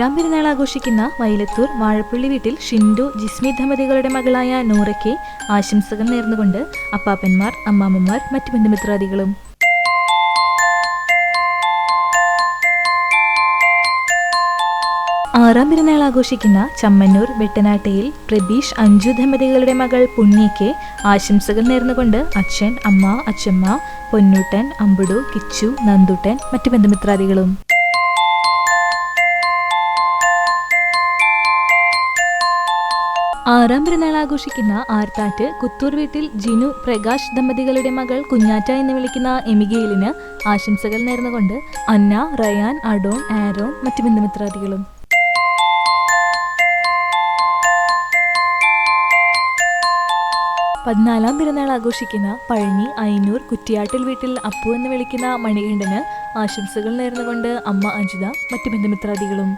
17-ാം പെരുന്നാൾ ആഘോഷിക്കുന്ന വൈലത്തൂർ വാഴപ്പള്ളി വീട്ടിൽ ഷിൻഡു ജിസ്മി ദമ്പതികളുടെ മകളായ നൂറയ്ക്ക് ആശംസകൾ നേർന്നുകൊണ്ട് അപ്പാപ്പന്മാർ, അമ്മാമ്മമാർ, മറ്റു ബന്ധുമിത്രാദികളും. ആറാം പെരുന്നാൾ ആഘോഷിക്കുന്ന ചമ്മന്നൂർ വെട്ടനാട്ടയിൽ പ്രബീഷ് അഞ്ജു ദമ്പതികളുടെ മകൾ പുണ്യയ്ക്ക് ആശംസകൾ നേർന്നുകൊണ്ട് അച്ഛൻ, അമ്മ, അച്ഛമ്മ, പൊന്നൂട്ടൻ, അമ്പുടു, കിച്ചു, നന്ദുട്ടൻ, മറ്റു ബന്ധുമിത്രാദികളും. ആറാം പെരുന്നാൾ ആഘോഷിക്കുന്ന ആർത്താറ്റ് കുത്തൂർ വീട്ടിൽ ജിനു പ്രകാശ് ദമ്പതികളുടെ മകൾ കുഞ്ഞാറ്റ എന്ന് വിളിക്കുന്ന എമിഗയിലിന് ആശംസകൾ നേർന്നുകൊണ്ട് അന്ന, റയാൻ, അഡോൺ, ആരോൺ, മറ്റു ബന്ധുമിത്രാദികളും. 14-ാം പെരുന്നാൾ ആഘോഷിക്കുന്ന പഴനി അയ്യൂർ കുറ്റിയാട്ടിൽ വീട്ടിൽ അപ്പു എന്ന് വിളിക്കുന്ന മണികണ്ഠന് ആശംസകൾ നേർന്നുകൊണ്ട് അമ്മ അജിത, മറ്റു ബന്ധുമിത്രാദികളും.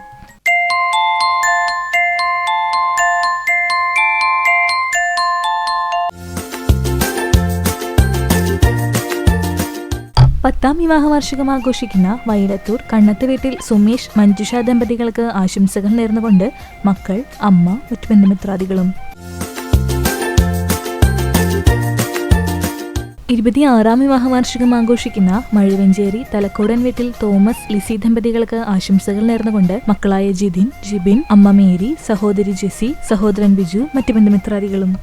പത്താം വിവാഹ വാർഷികം ആഘോഷിക്കുന്ന വൈലത്തൂർ കണ്ണത്ത് വീട്ടിൽ സുമേഷ്, മഞ്ജുഷ ദമ്പതികൾക്ക് ആശംസകൾ നേർന്നുകൊണ്ട് മക്കൾ, അമ്മ, മറ്റു ബന്ധുമിത്രാദികളും. 26-ാം വിവാഹ വാർഷികം ആഘോഷിക്കുന്ന മഴുവഞ്ചേരി തലക്കോടൻ വീട്ടിൽ തോമസ്, ലിസി ദമ്പതികൾക്ക് ആശംസകൾ നേർന്നുകൊണ്ട് മക്കളായ ജിതിൻ, ജിബിൻ, അമ്മ മേരി, സഹോദരി ജെസി, സഹോദരൻ ബിജു, മറ്റു ബന്ധുമിത്രാദികളും.